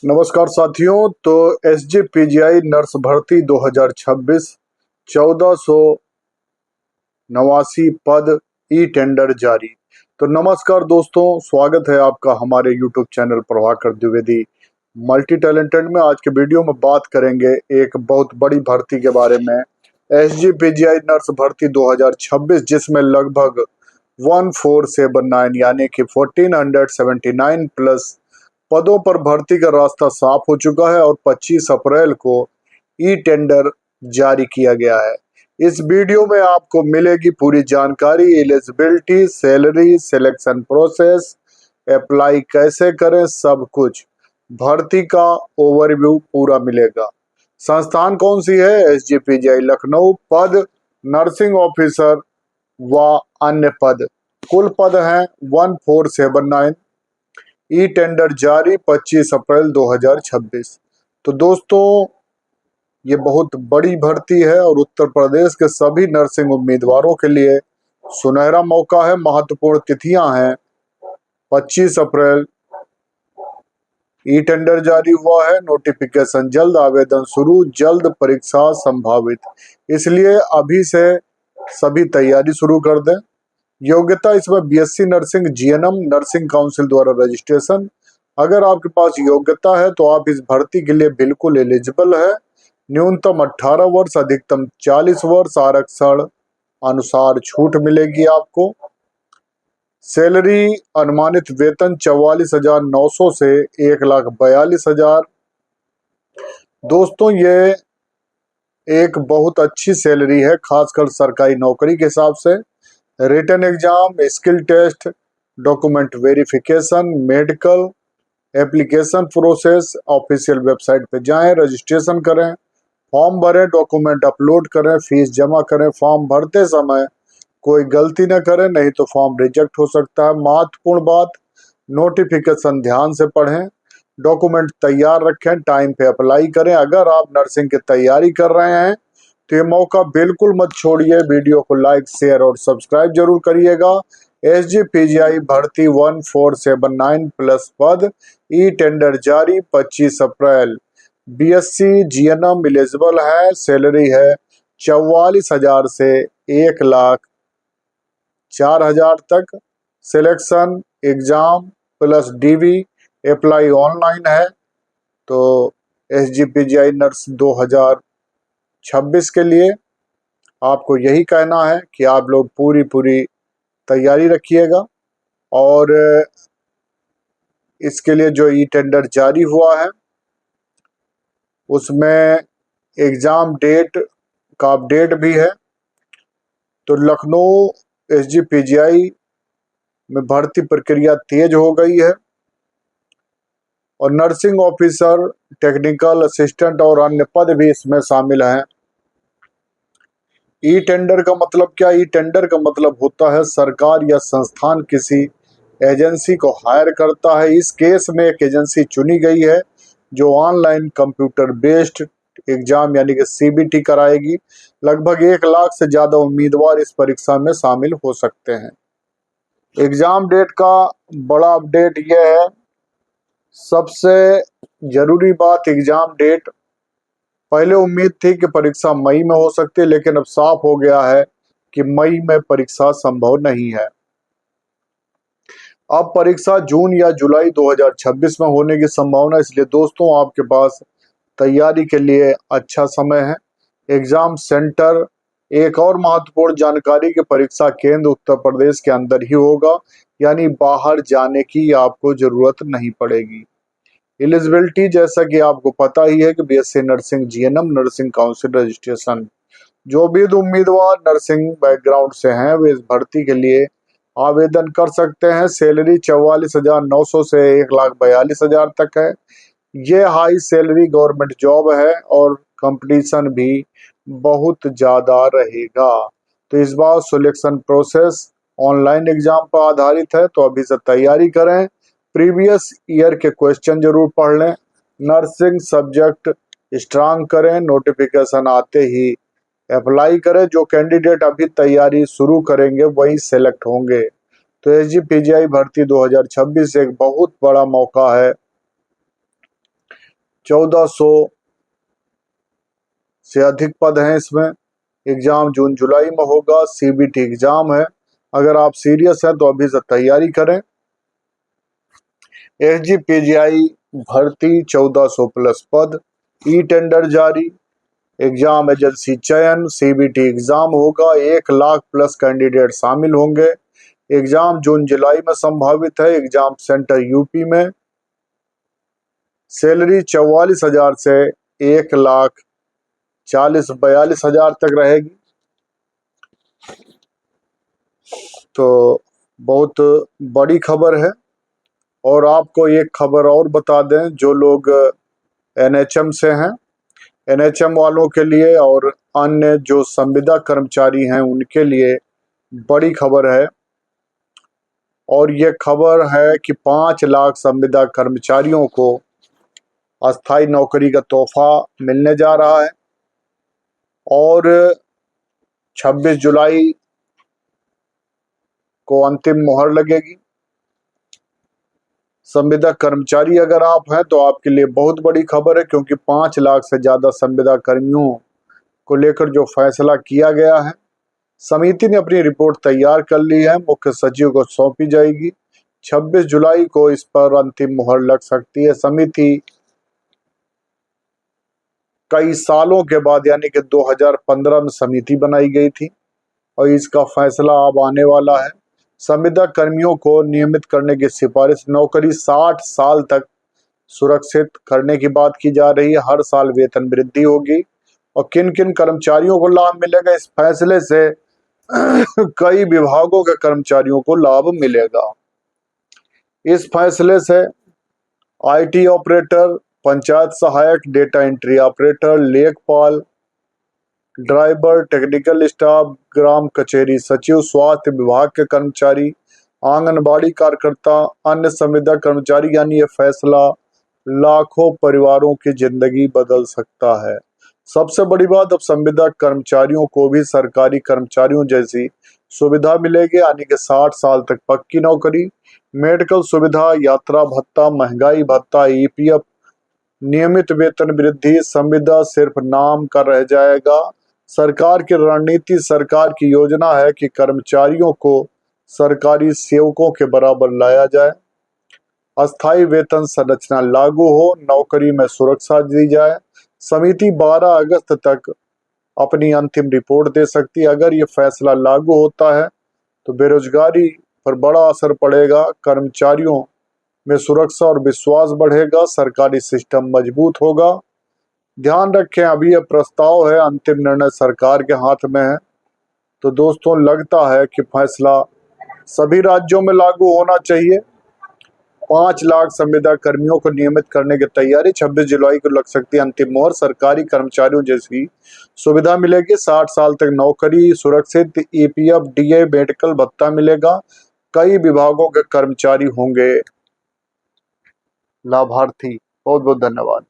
नमस्कार साथियों। तो एसजीपीजीआई नर्स भर्ती 2026 1489 पद ई टेंडर जारी। तो नमस्कार दोस्तों, स्वागत है आपका हमारे YouTube channel Prabhakar Dwivedi multi talented में। आज के वीडियो में बात करेंगे एक बहुत बड़ी भर्ती के बारे में, एसजीपीजीआई नर्स भर्ती 2026, जिसमें लगभग 1479 यानी कि 1479 प्लस पदों पर भर्ती का रास्ता साफ हो चुका है और 25 अप्रैल को ई टेंडर जारी किया गया है। इस वीडियो में आपको मिलेगी पूरी जानकारी, eligibility, salary, selection process, apply कैसे करें, सब कुछ भर्ती का ओवरव्यू पूरा मिलेगा। संस्थान कौन सी है? एसजीपीजीआई लखनऊ। पद नर्सिंग ऑफिसर व अन्य पद। कुल पद हैं 1479। ई टेंडर जारी 25 अप्रैल 2026। तो दोस्तों, ये बहुत बड़ी भर्ती है और उत्तर प्रदेश के सभी नर्सिंग उम्मीदवारों के लिए सुनहरा मौका है। महत्वपूर्ण तिथियां हैं 25 अप्रैल ई टेंडर जारी हुआ है, नोटिफिकेशन जल्द, आवेदन शुरू जल्द, परीक्षा संभावित। इसलिए अभी से सभी तैयारी शुरू कर दें। योग्यता इसमें BSc nursing, GNM, nursing council द्वारा रजिस्ट्रेशन। अगर आपके पास योग्यता है तो आप इस भर्ती के लिए बिल्कुल एलिजिबल है। न्यूनतम 18 वर्ष, अधिकतम 40 वर्ष, आरक्षण अनुसार छूट मिलेगी आपको। सैलरी अनुमानित वेतन 44,900 से 1,42,000। दोस्तों, ये एक बहुत अच्छी सैलरी है, खासकर सरकारी नौकरी के हिसाब से। Written exam, skill test, document verification, medical, application process. Official website पे जाएं, रजिस्ट्रेशन करें, फॉर्म भरें, डॉक्यूमेंट अपलोड करें, फीस जमा करें। फॉर्म भरते समय कोई गलती न करें, नहीं तो फॉर्म रिजेक्ट हो सकता है। महत्वपूर्ण बात, नोटिफिकेशन ध्यान से पढ़ें, डॉक्यूमेंट तैयार रखें, टाइम पे अप्लाई करें। अगर आप नर्सिंग की तैयारी कर रहे हैं तो ये मौका बिल्कुल मत छोड़िए। वीडियो को लाइक, शेयर और सब्सक्राइब जरूर करिएगा। एसजीपीजीआई भर्ती 1479 प्लस पद, ई टेंडर जारी 25 अप्रैल। बीएससी जीएनएम एलिजिबल है। सैलरी है 44,000 से 1,04,000 तक। Selection exam plus DV. Apply online है। तो एसजीपीजीआई नर्स 2026 के लिए आपको यही कहना है कि आप लोग पूरी तैयारी रखिएगा। और इसके लिए जो ई टेंडर जारी हुआ है उसमें एग्जाम डेट का अपडेट भी है। तो लखनऊ एसजीपीजीआई में भर्ती प्रक्रिया तेज हो गई है और नर्सिंग ऑफिसर, टेक्निकल असिस्टेंट और अन्य पद भी इसमें शामिल हैं। ई टेंडर का मतलब क्या? ई टेंडर का मतलब होता है सरकार या संस्थान किसी एजेंसी को हायर करता है। इस केस में एक एजेंसी चुनी गई है जो ऑनलाइन कंप्यूटर बेस्ड एग्जाम यानी कि सीबीटी कराएगी। लगभग 1 लाख से ज्यादा उम्मीदवार इस परीक्षा में शामिल हो सकते हैं। एग्जाम डेट का बड़ा अपडेट यह है, सबसे जरूरी बात एग्जाम डेट। पहले उम्मीद थी कि परीक्षा मई में हो सकती है, लेकिन अब साफ हो गया है कि मई में परीक्षा संभव नहीं है। अब परीक्षा जून या जुलाई 2026 में होने की संभावना। इसलिए दोस्तों, आपके पास तैयारी के लिए अच्छा समय है। एग्जाम सेंटर, एक और महत्वपूर्ण जानकारी कि परीक्षा केंद्र उत्तर प्रदेश के अंदर ही होगा, यानी बाहर जाने की आपको जरूरत नहीं पड़ेगी। एलिजिबिलिटी, जैसा कि आपको पता ही है कि BSc nursing, GNM, nursing council registration. जो भी नर्सिंग बैकग्राउंड से हैं वे इस भर्ती के लिए आवेदन कर सकते हैं। सैलरी 44,900 से 1,42,000 तक है। ये हाई सैलरी गवर्नमेंट जॉब है और कंपटीशन भी बहुत ज्यादा रहेगा। तो इस बार सिलेक्शन प्रोसेस ऑनलाइन एग्जाम पर आधारित है, तो अभी से तैयारी करें। प्रीवियस ईयर के क्वेश्चन जरूर पढ़ लें। नर्सिंग सब्जेक्ट स्ट्रांग करें। नोटिफिकेशन आते ही अप्लाई करें। जो कैंडिडेट अभी तैयारी शुरू करेंगे वही सेलेक्ट होंगे। तो एसजीपीजीआई भर्ती 2026 एक बहुत बड़ा मौका है 1400 से अधिक पद हैं इसमें। एग्जाम जून जुलाई में होगा। सीबीटी एग्जाम है। अगर आप सीरियस हैं तो अभी से तैयारी करें। एसजीपीजीआई भर्ती 1400 प्लस पद। ई टेंडर जारी। एग्जाम एजेंसी चयन। सीबीटी एग्जाम होगा। 1 लाख प्लस कैंडिडेट शामिल होंगे। एग्जाम जून जुलाई में संभावित है। एग्जाम सेंटर यूपी में। सैलरी 44,000 से 1,40,42,000 तक रहेगी। तो बहुत बड़ी खबर है। और आपको एक खबर और बता दें, जो लोग एनएचएम से हैं, एनएचएम वालों के लिए और अन्य जो संविदा कर्मचारी हैं उनके लिए बड़ी खबर है। और ये खबर है कि 5 लाख संविदा कर्मचारियों को अस्थायी नौकरी का तोहफा मिलने जा रहा है। और 26 जुलाई को अंतिम मोहर लगेगी। संविदा कर्मचारी अगर आप हैं तो आपके लिए बहुत बड़ी खबर है, क्योंकि 5 लाख से ज्यादा संविदा कर्मियों को लेकर जो फैसला किया गया है, समिति ने अपनी रिपोर्ट तैयार कर ली है, मुख्य सचिव को सौंपी जाएगी। 26 जुलाई को इस पर अंतिम मोहर लग सकती है। समिति कई सालों के बाद, यानी कि 2015 में समिति बनाई गई थी और इसका फैसला अब आने वाला है। संविदा कर्मियों को नियमित करने की सिफारिश। नौकरी 60 साल तक सुरक्षित करने की बात की जा रही है। हर साल वेतन वृद्धि होगी। और किन किन कर्मचारियों को लाभ मिलेगा इस फैसले से? कई विभागों के कर्मचारियों को लाभ मिलेगा इस फैसले से। आईटी ऑपरेटर, पंचायत सहायक, डेटा एंट्री ऑपरेटर, लेखपाल, ड्राइवर, टेक्निकल स्टाफ, ग्राम कचहरी सचिव, स्वास्थ्य विभाग के कर्मचारी, आंगनबाड़ी कार्यकर्ता, अन्य संविदा कर्मचारी, यानी ये फैसला लाखों परिवारों की जिंदगी बदल सकता है। सबसे बड़ी बात, अब संविदा कर्मचारियों को भी सरकारी कर्मचारियों जैसी सुविधा मिलेगी, यानी कि 60 साल तक पक्की नौकरी, मेडिकल सुविधा, यात्रा भत्ता, महंगाई भत्ता, ईपीएफ, नियमित वेतन वृद्धि। संविदा सिर्फ नाम का रह जाएगा। सरकार की रणनीति, सरकार की योजना है कि कर्मचारियों को सरकारी सेवकों के बराबर लाया जाए। अस्थायी वेतन संरचना लागू हो, नौकरी में सुरक्षा दी जाए। समिति 12 अगस्त तक अपनी अंतिम रिपोर्ट दे सकती है। अगर ये फैसला लागू होता है तो बेरोजगारी पर बड़ा असर पड़ेगा, कर्मचारियों में सुरक्षा और विश्वास बढ़ेगा, सरकारी सिस्टम मजबूत होगा। ध्यान रखें, अभी यह प्रस्ताव है, अंतिम निर्णय सरकार के हाथ में है। तो दोस्तों, लगता है कि फैसला सभी राज्यों में लागू होना चाहिए। 5 लाख संविदा कर्मियों को नियमित करने की तैयारी। 26 जुलाई को लग सकती है अंतिम मोहर। सरकारी कर्मचारियों जैसी सुविधा मिलेगी। 60 साल तक नौकरी, सुरक्षित ईपीएफ, डीए, मेडिकल भत्ता मिलेगा। कई विभागों के कर्मचारी होंगे लाभार्थी। बहुत बहुत धन्यवाद।